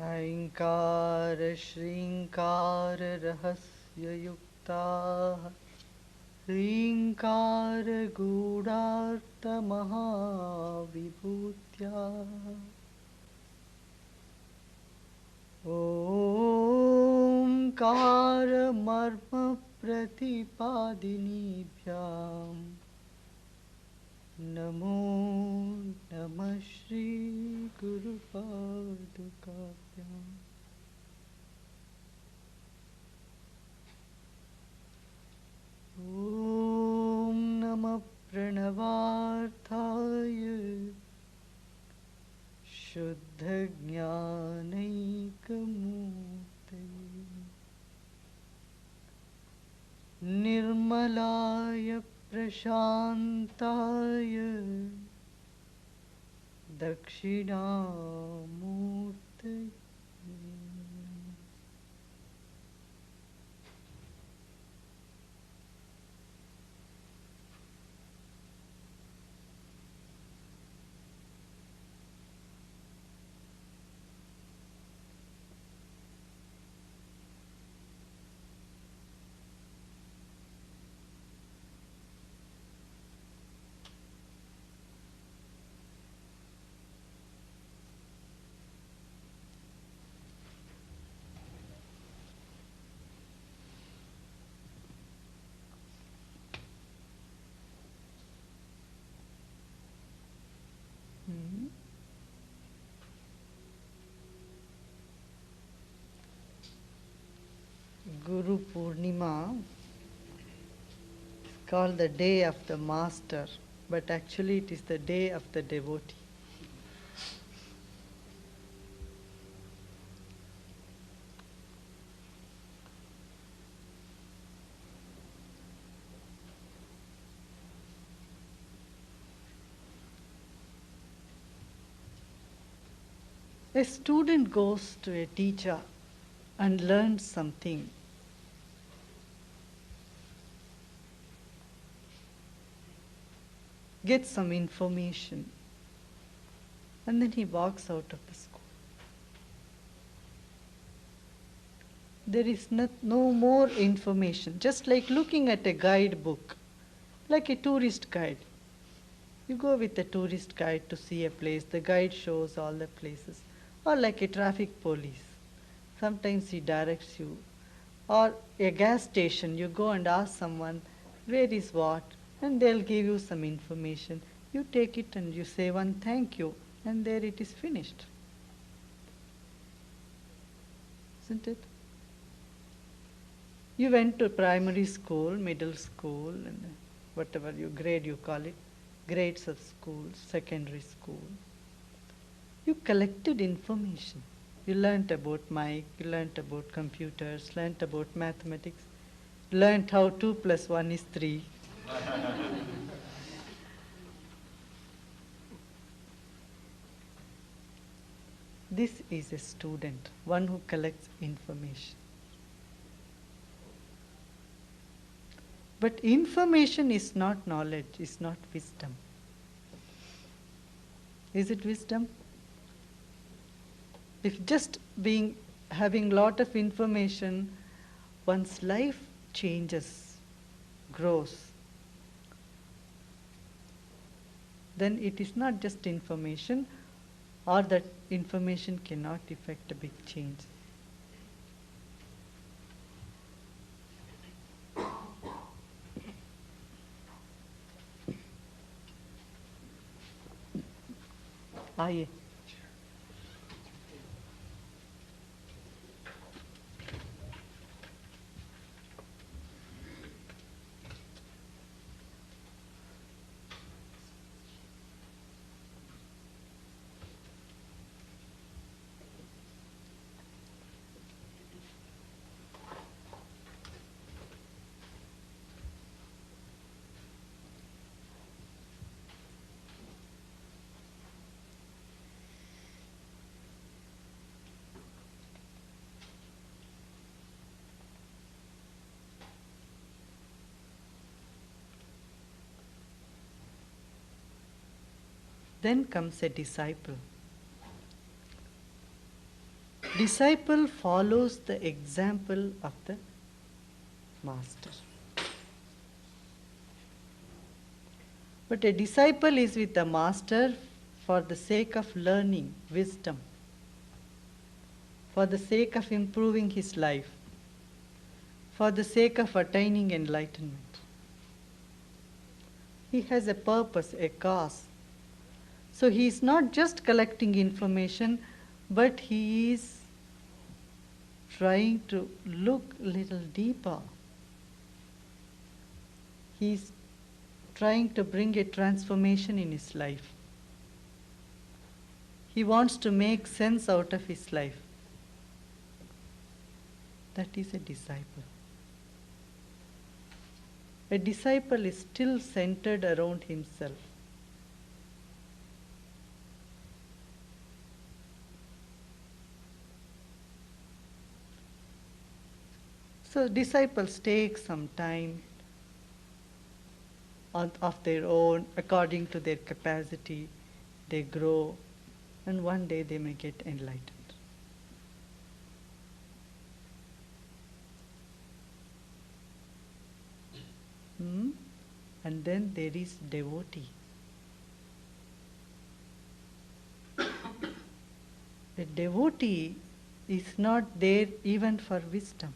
ऐङ्कार श्रीङ्कार रहस्ययुक्ताः ह्रीङ्कार गूढार्थमहाविभूत्याः ओङ्कार मर्मप्रतिपादिनीभ्याम् नमो नमः श्रीगुरुपादुकाभ्याम् ॐ नमः प्रणवार्थाय शुद्धज्ञानैकमूर्तये निर्मलाय प्रशान्ताय दक्षिणामूर्तये GuruPoornima is called the day of the master, but actually it is the day of the devotee. A student goes to a teacher and learns something. Gets some information, and then he walks out of the school. There is no more information, just like looking at a guidebook, like a tourist guide. You go with a tourist guide to see a place, the guide shows all the places, or like a traffic police. Sometimes he directs you. Or a gas station, you go and ask someone, where is what? And they'll give you some information. You take it and you say one thank you, and there it is finished. Isn't it? You went to primary school, middle school, and whatever grade you call it, grades of school, secondary school. You collected information. You learnt about mic, you learnt about computers, learnt about mathematics, learnt how 2 plus 1 is 3. This is a student, one who collects information. But information is not knowledge, is not wisdom. Is it wisdom? If just having lot of information, one's life changes, grows, then it is not just information, or that information cannot effect a big change. आइए. Then comes a disciple. Disciple follows the example of the master. But a disciple is with the master for the sake of learning wisdom, for the sake of improving his life, for the sake of attaining enlightenment. He has a purpose, a cause. So he is not just collecting information, but he is trying to look a little deeper. He is trying to bring a transformation in his life. He wants to make sense out of his life. That is a disciple. A disciple is still centered around himself. So disciples take some time of their own, according to their capacity. They grow, and one day they may get enlightened. And then there is devotee. A devotee is not there even for wisdom.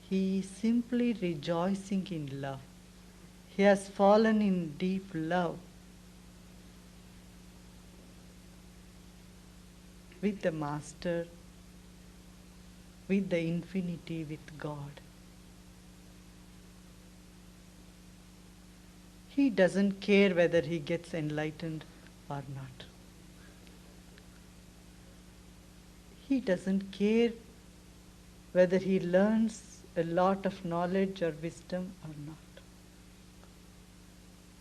He is simply rejoicing in love. He has fallen in deep love with the Master, with the infinity, with God. He doesn't care whether he gets enlightened or not. He doesn't care whether he learns a lot of knowledge or wisdom or not.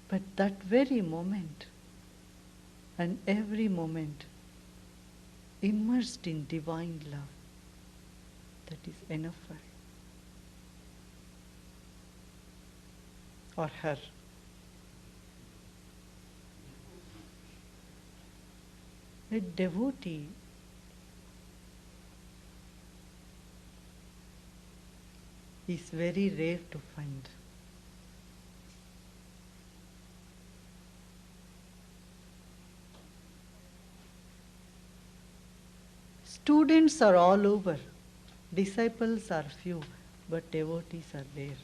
But that very moment and every moment immersed in divine love, that is enough for him or her. A devotee is very rare to find. Students are all over. Disciples are few, but devotees are rare.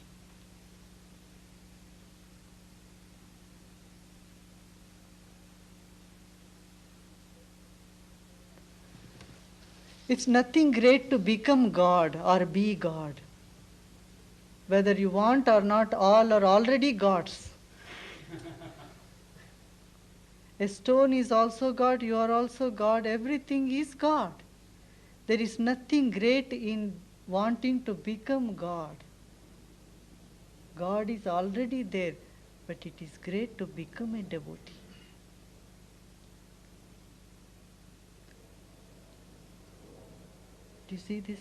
It's nothing great to become God or be God. Whether you want or not, all are already gods. A stone is also God, you are also God, everything is God. There is nothing great in wanting to become God. God is already there, but it is great to become a devotee. Do you see this?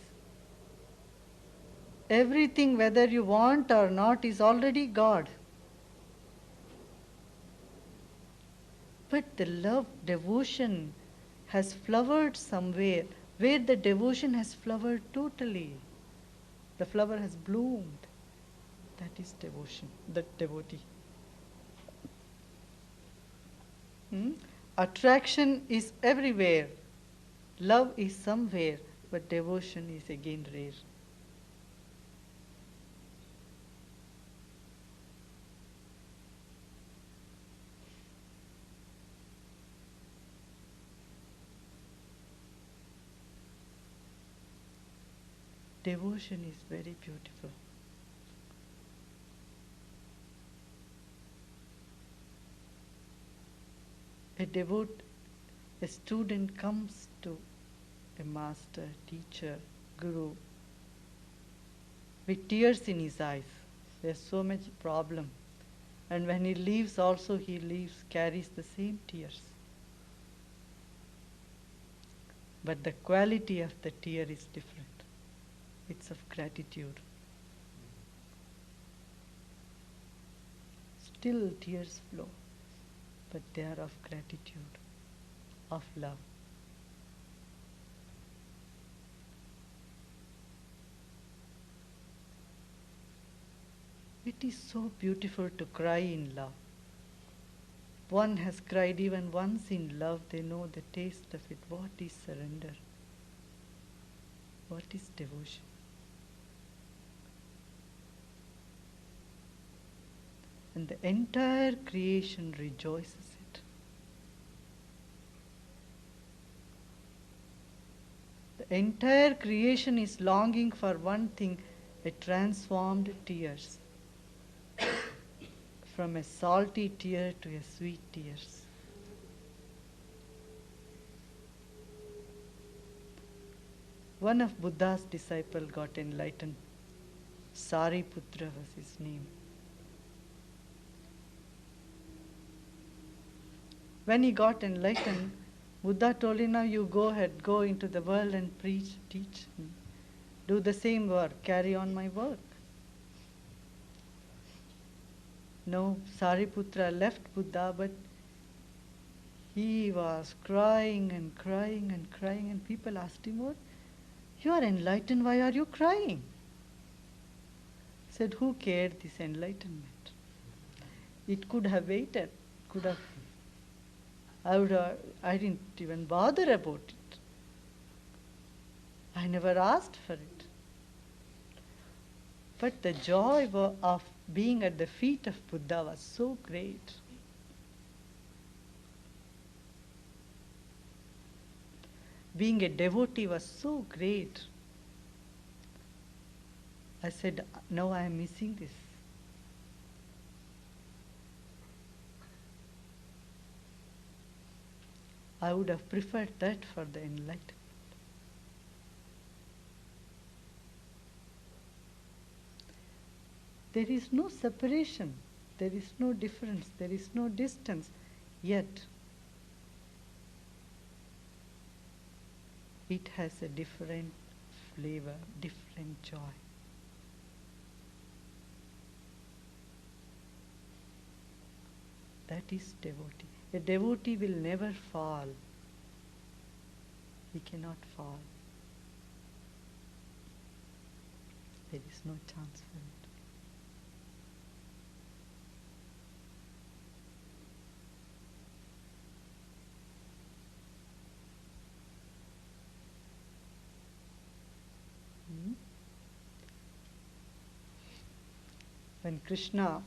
Everything, whether you want or not, is already God. But the love, devotion has flowered somewhere, where the devotion has flowered totally. The flower has bloomed. That is devotion, that devotee. Attraction is everywhere. Love is somewhere, but devotion is again rare. Devotion is very beautiful. A student comes to a master, teacher, guru, with tears in his eyes. There's so much problem. And when he leaves also, he leaves, carries the same tears. But the quality of the tear is different. It's of gratitude. Still tears flow, but they are of gratitude, of love. It is so beautiful to cry in love. One has cried even once in love, they know the taste of it. What is surrender? What is devotion? And the entire creation rejoices it. The entire creation is longing for one thing, a transformed tears. From a salty tear to a sweet tears. One of Buddha's disciples got enlightened. Sariputra was his name. When he got enlightened, Buddha told him, now you go ahead, go into the world and preach, teach, do the same work, carry on my work. No, Sariputra left Buddha, but he was crying and crying and crying, and people asked him, what? You are enlightened, why are you crying? He said, who cared this enlightenment? It could have waited, could have. I didn't even bother about it. I never asked for it. But the joy of being at the feet of Buddha was so great. Being a devotee was so great. I said, no, I am missing this. I would have preferred that for the enlightenment. There is no separation, there is no difference, there is no distance, yet it has a different flavor, different joy. That is devotee. A devotee will never fall. He cannot fall. There is no chance for it. When Krishna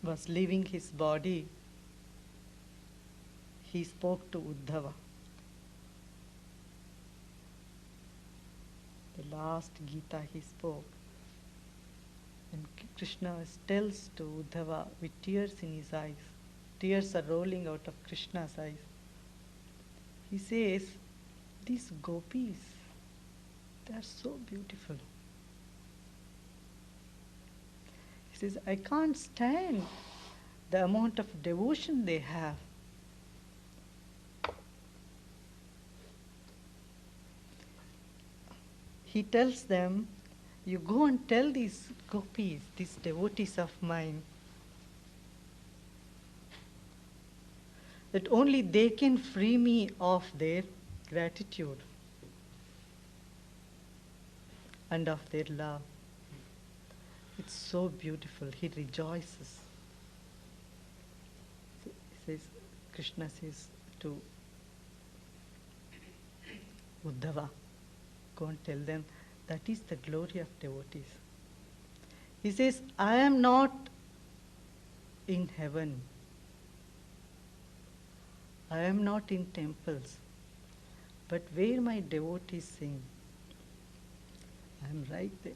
was leaving his body, he spoke to Uddhava. The last Gita he spoke. And Krishna tells to Uddhava with tears in his eyes. Tears are rolling out of Krishna's eyes. He says, these gopis, they are so beautiful. He says, I can't stand the amount of devotion they have. He tells them, you go and tell these gopis, these devotees of mine, that only they can free me of their gratitude and of their love. It's so beautiful. He rejoices. He says, Krishna says to Uddhava, go and tell them that is the glory of devotees. He says, I am not in heaven. I am not in temples. But where my devotees sing, I am right there.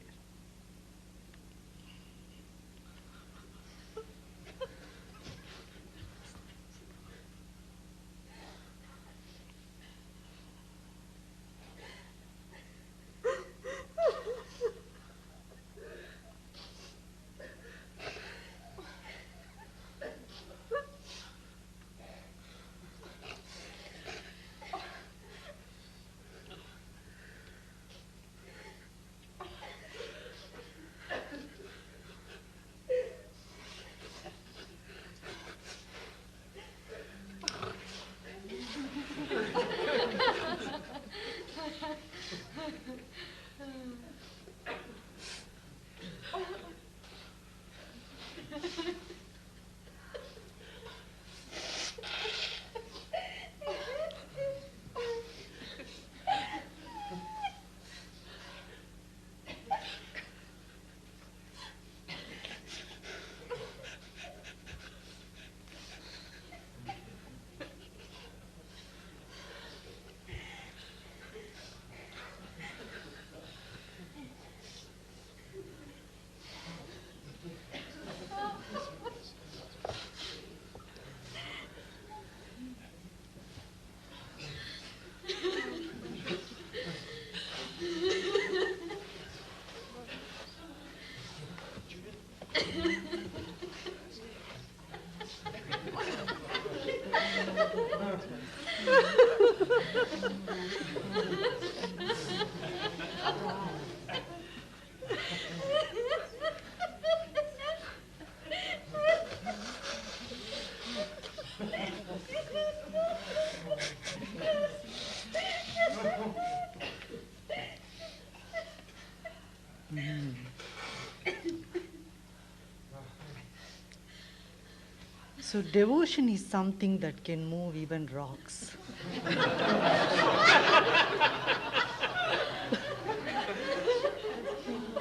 So devotion is something that can move even rocks.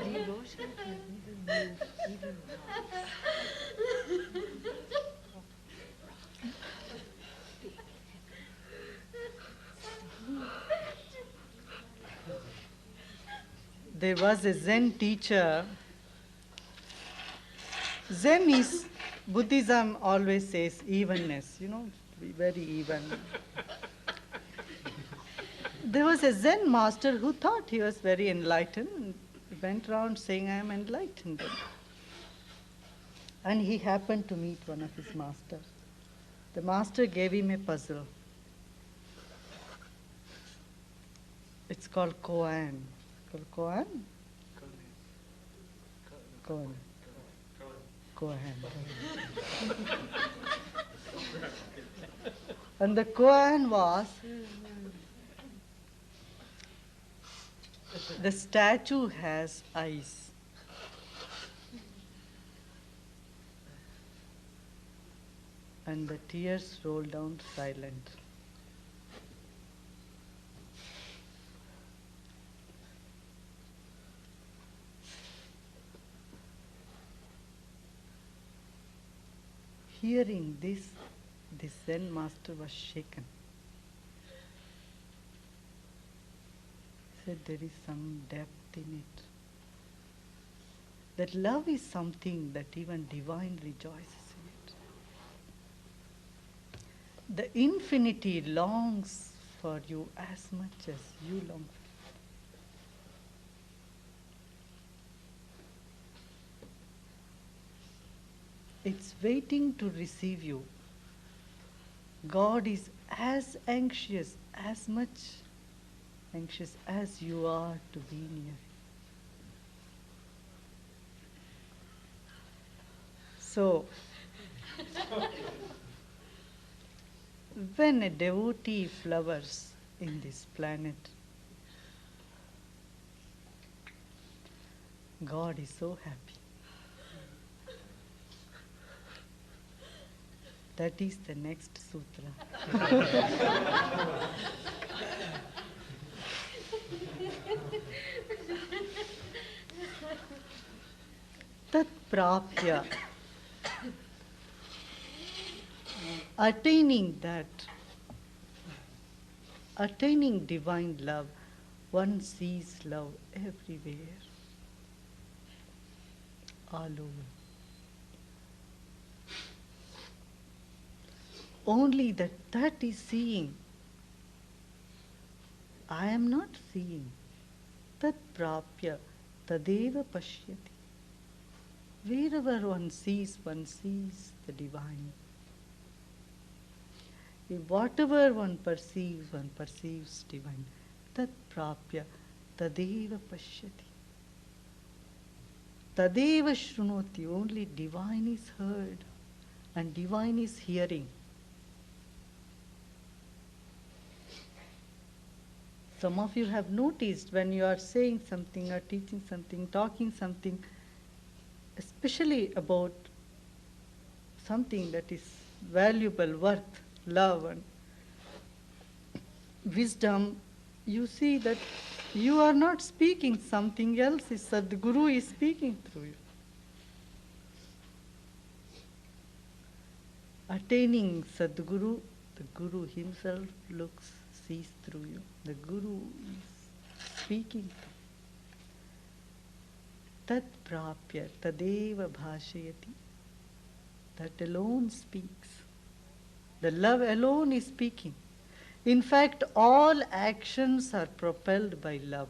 Devotion can even move even rocks. There was a Zen teacher. Zen is, Buddhism always says evenness, be very even. There was a Zen master who thought he was very enlightened. He went around saying, I am enlightened. And he happened to meet one of his masters. The master gave him a puzzle. It's called koan. Koan? Koan. Koan. And the koan was, the statue has eyes. And the tears roll down silent. Hearing this, the Zen master was shaken. He said, there is some depth in it. That love is something that even divine rejoices in it. The infinity longs for you as much as you long for it. It's waiting to receive you. God is as much anxious as you are to be near. So, when a devotee flowers in this planet, God is so happy. That is the next sutra. Tat prapya. Attaining that, attaining divine love, one sees love everywhere, all over. Only that is seeing. I am not seeing. Tat prapya tadeva pashyati. Wherever one sees the divine. If whatever one perceives divine. Tat prapya tadeva pashyati. Tadeva shrunoti, only divine is heard and divine is hearing. Some of you have noticed when you are saying something or teaching something, talking something, especially about something that is valuable, worth, love and wisdom, you see that you are not speaking something else, Sadguru is speaking through you. Attaining Sadguru, the Guru himself sees through you. The Guru is speaking. Tat prapya tadeva bhashayati. That alone speaks. The love alone is speaking. In fact, all actions are propelled by love.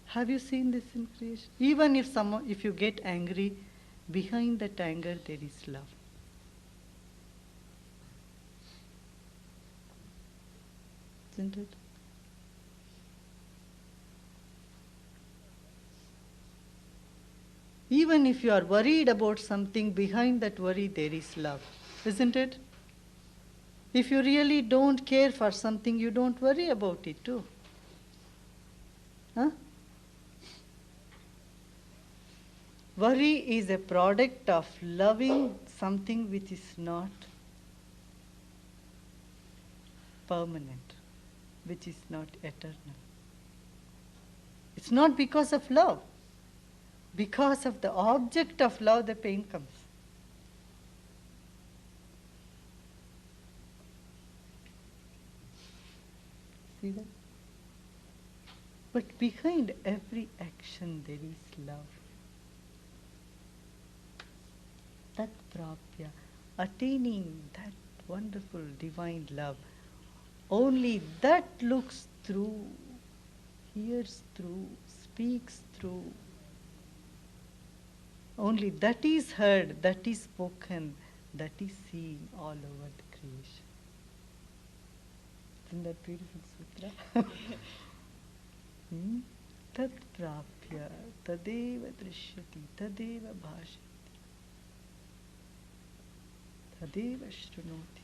Have you seen this in creation? Even if you get angry, behind that anger there is love. isn't it? Even if you are worried about something, behind that worry there is love, isn't it? If you really don't care for something, you don't worry about it too. Huh? Worry is a product of loving something which is not permanent, which is not eternal. It's not because of love. Because of the object of love, the pain comes. See that? But behind every action there is love. Tat prapya, attaining that wonderful divine love. Only that looks through, hears through, speaks through. Only that is heard, that is spoken, that is seen all over the creation. Isn't that beautiful sutra? Tat prapya, tadeva drishyati, tadeva bhashati, tadeva shrunoti.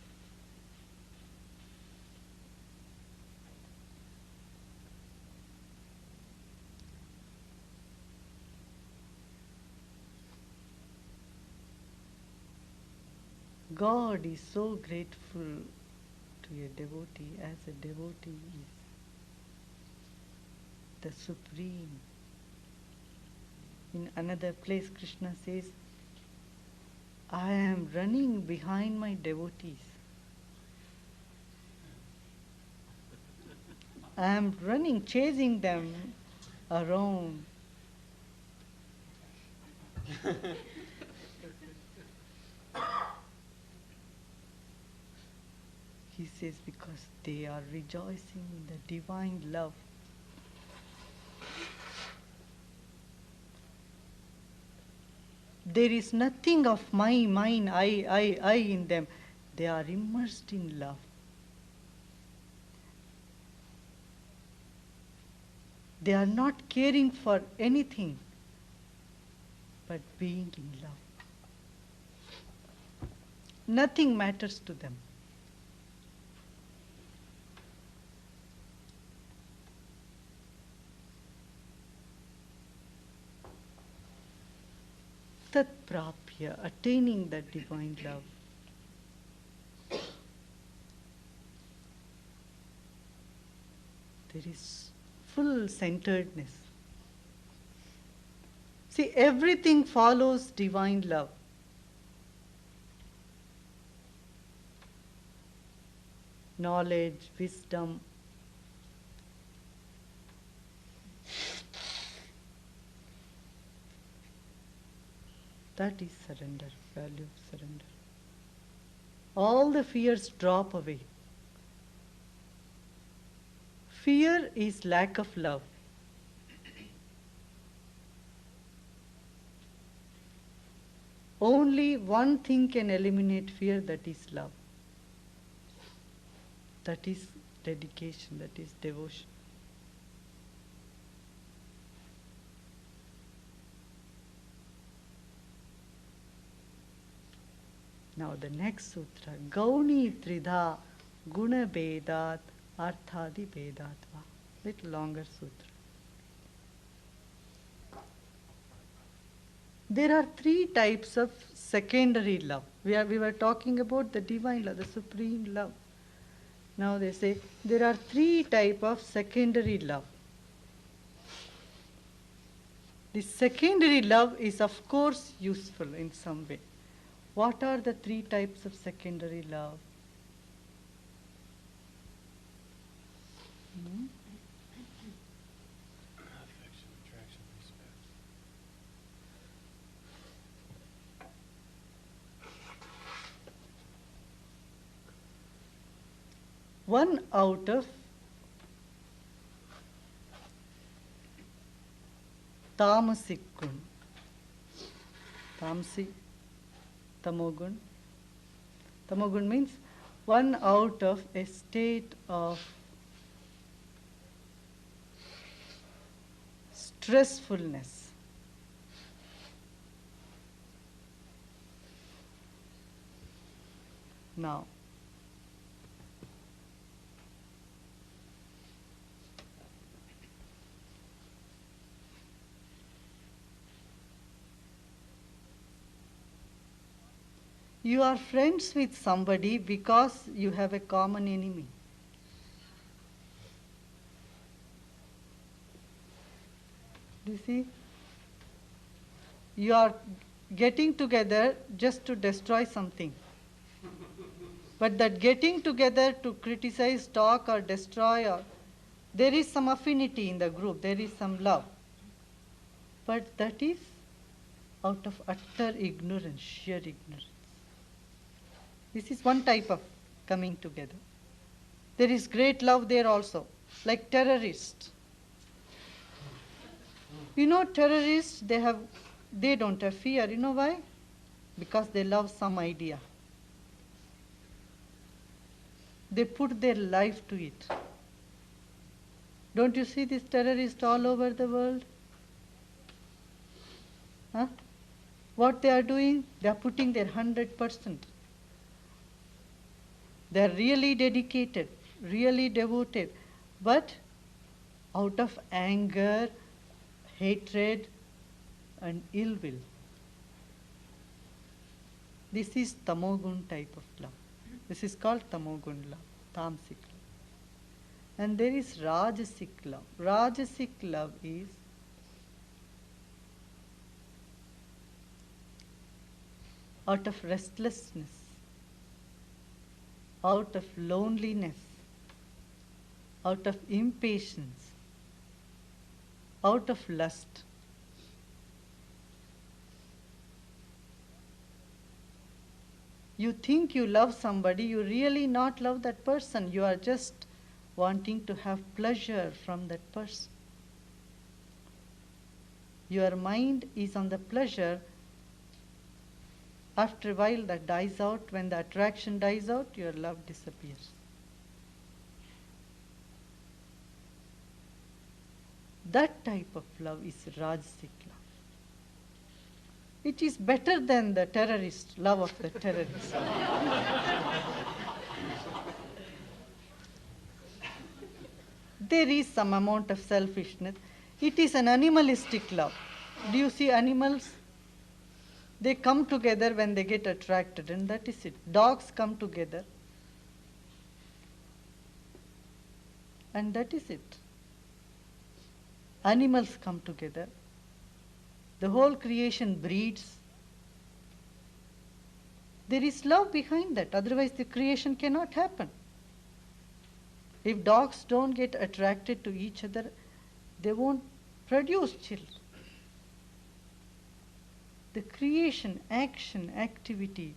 God is so grateful to a devotee as a devotee is the supreme. In another place, Krishna says, I am running behind my devotees. I am running, chasing them around. He says, because they are rejoicing in the divine love. There is nothing of my, mine, I in them. They are immersed in love. They are not caring for anything but being in love. Nothing matters to them. Tat prapya, attaining that divine love. There is full centeredness. See, everything follows divine love. Knowledge, wisdom. That is surrender, value of surrender. All the fears drop away. Fear is lack of love. Only one thing can eliminate fear, that is love. That is dedication, that is devotion. Now the next sutra, Gauni Tridha Guna Bedat Arthadi Bedatva. Little longer sutra. There are three types of secondary love. We were talking about the divine love, the supreme love. Now they say there are three types of secondary love. The secondary love is of course useful in some way. What are the three types of secondary love? Affection, attraction, respect. One out of tamasic gun. Tamasic, tamogun. Tamogun means one out of a state of stressfulness. Now, you are friends with somebody because you have a common enemy. Do you see? You are getting together just to destroy something. But that getting together to criticize, talk, or destroy, or there is some affinity in the group, there is some love. But that is out of utter ignorance, sheer ignorance. This is one type of coming together. There is great love there also, like terrorists. You know, terrorists, they don't have fear. You know why? Because they love some idea. They put their life to it. Don't you see these terrorists all over the world? Huh? What they are doing? They are putting their 100%. They are really dedicated, really devoted. But out of anger, hatred, and ill will. This is tamogun type of love. This is called tamogun love, tamasic love. And there is rajasic love. Rajasic love is out of restlessness, out of loneliness, out of impatience, out of lust. You think you love somebody, you really not love that person. You are just wanting to have pleasure from that person. Your mind is on the pleasure. After a while that dies out. When the attraction dies out, your love disappears. That type of love is rajasic love. It is better than the terrorist, love of the terrorist. There is some amount of selfishness. It is an animalistic love. Do you see animals? They come together when they get attracted, and that is it. Dogs come together, and that is it. Animals come together. The whole creation breeds. There is love behind that, otherwise the creation cannot happen. If dogs don't get attracted to each other, they won't produce children. The creation, action, activity,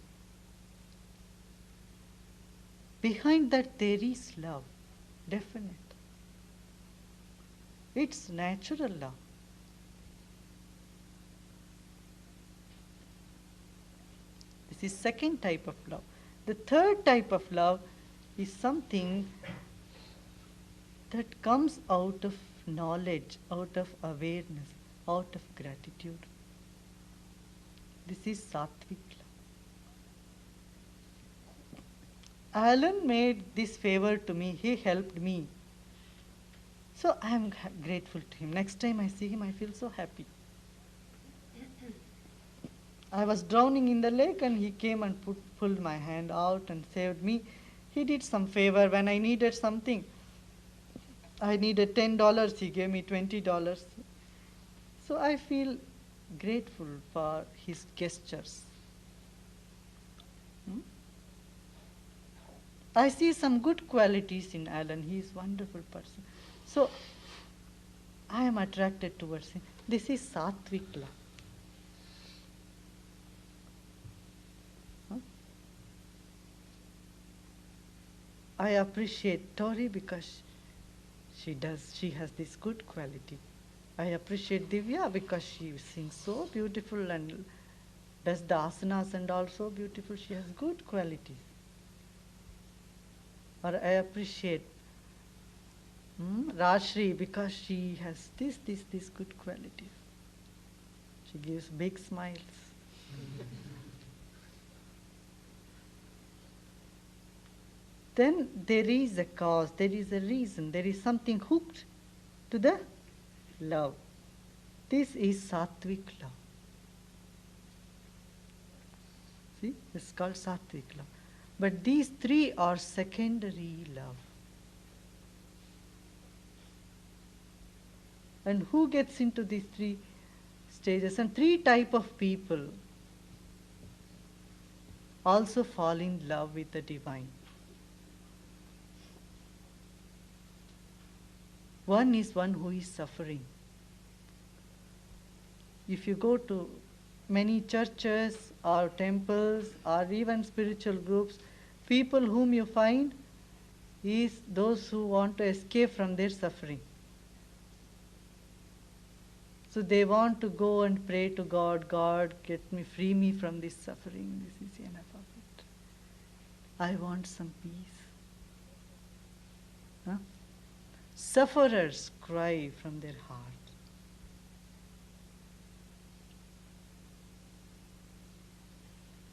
behind that there is love, definite. It's natural love. This is second type of love. The third type of love is something that comes out of knowledge, out of awareness, out of gratitude. This is sattvic love. Alan made this favor to me. He helped me. So I am grateful to him. Next time I see him, I feel so happy. I was drowning in the lake and he came and pulled my hand out and saved me. He did some favor when I needed something. I needed $10, he gave me $20. So I feel grateful for his gestures. I see some good qualities in Alan. He is a wonderful person. So I am attracted towards him. This is sattvic love. I appreciate Tori because she has this good quality. I appreciate Divya because she sings so beautiful and does the asanas and also beautiful. She has good qualities. Or I appreciate Rashri, because she has this good quality. She gives big smiles. Then there is a cause, there is a reason, there is something hooked to the love. This is sattvic love. See, it's called sattvic love. But these three are secondary love. And who gets into these three stages? And three type of people also fall in love with the divine. One is one who is suffering. If you go to many churches or temples or even spiritual groups, people whom you find is those who want to escape from their suffering. So they want to go and pray to God, God, free me from this suffering, this is enough of it. I want some peace. Huh? Sufferers cry from their heart.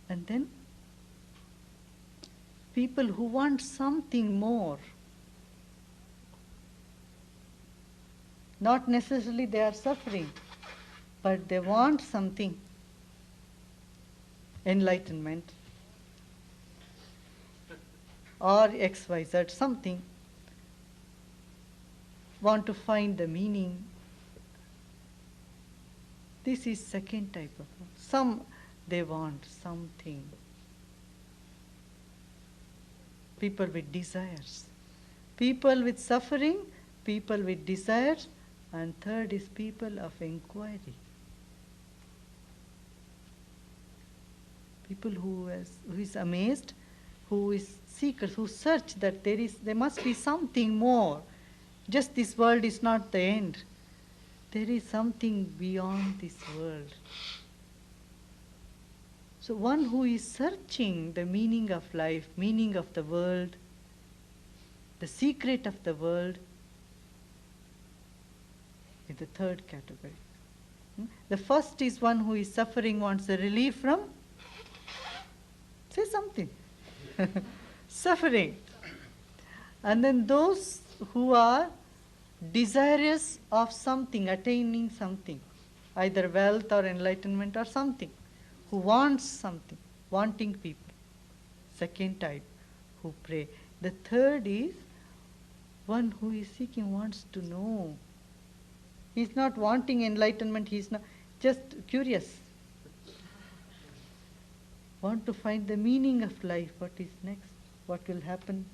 And then people who want something more. Not necessarily they are suffering, but they want something. Enlightenment or XYZ, something. Want to find the meaning. This is second type of love. They want something. People with desires. People with suffering, people with desires, and third is people of inquiry. People who is amazed, who is seekers, who search that there must be something more. Just this world is not the end. There is something beyond this world. So one who is searching the meaning of life, meaning of the world, the secret of the world, is the third category. The first is one who is suffering, wants a relief from, say something, suffering. And then those who are desirous of something, attaining something, either wealth or enlightenment or something, who wants something, wanting people. Second type, who pray. The third is one who is seeking, wants to know. He's not wanting enlightenment, he's not just curious. Want to find the meaning of life, what is next, what will happen,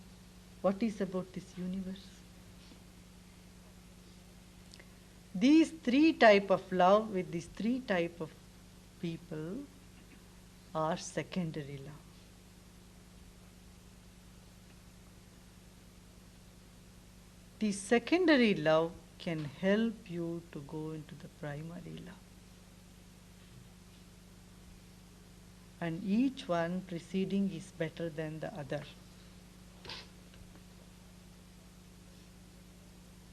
what is about this universe. These three type of love with these three type of people are secondary love. The secondary love can help you to go into the primary love. And each one preceding is better than the other.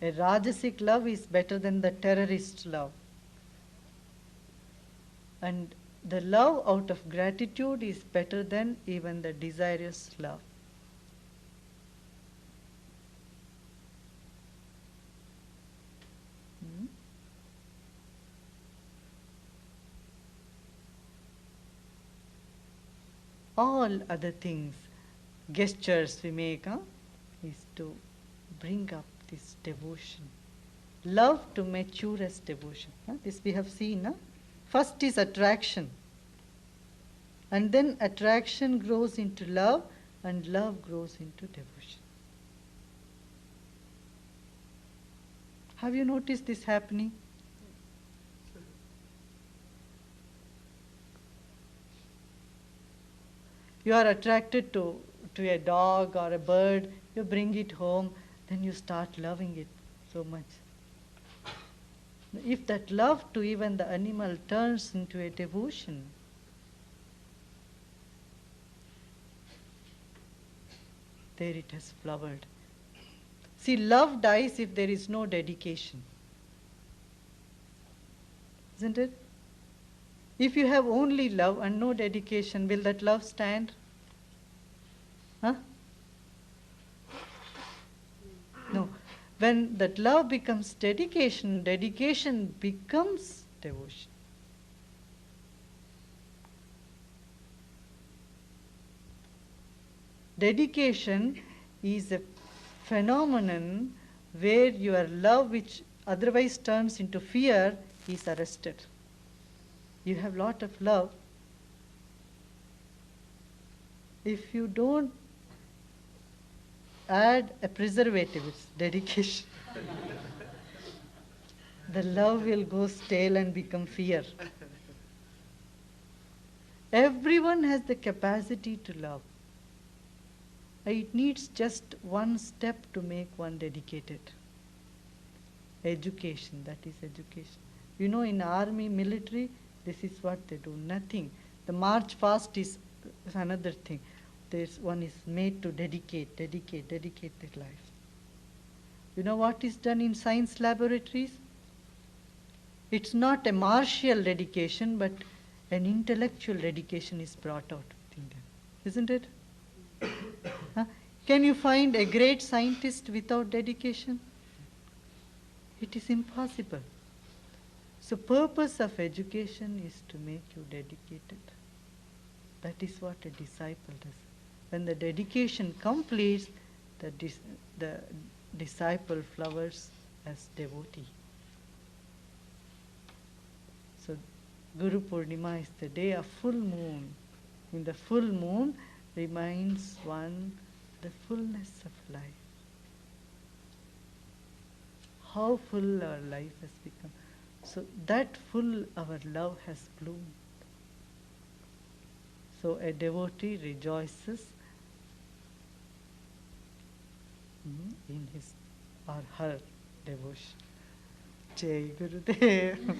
A Rajasic love is better than the terrorist love. And the love out of gratitude is better than even the desirous love. All other things, gestures we make, is to bring up this devotion. Love to mature as devotion. This we have seen. First is attraction. And then attraction grows into love, and love grows into devotion. Have you noticed this happening? You are attracted to a dog or a bird, you bring it home, then you start loving it so much. If that love to even the animal turns into a devotion, there it has flowered. See, love dies if there is no dedication. Isn't it? If you have only love and no dedication, will that love stand? Huh? No. When that love becomes dedication, dedication becomes devotion. Dedication is a phenomenon where your love, which otherwise turns into fear, is arrested. You have lot of love. If you don't add a preservative, it's dedication. The love will go stale and become fear. Everyone has the capacity to love. It needs just one step to make one dedicated. Education, that is education. You know, in army, military, this is what they do, nothing. The march fast is another thing. This one is made to dedicate their life. You know what is done in science laboratories? It's not a martial dedication, but an intellectual dedication is brought out within them. Isn't it? Huh? Can you find a great scientist without dedication? It is impossible. So purpose of education is to make you dedicated. That is what a disciple does. When the dedication completes, the disciple flowers as devotee. So GuruPoornima is the day of full moon. In the full moon reminds one the fullness of life. How full our life has become. So that full our love has bloomed. So a devotee rejoices in his or her devotion. Jai Gurudev.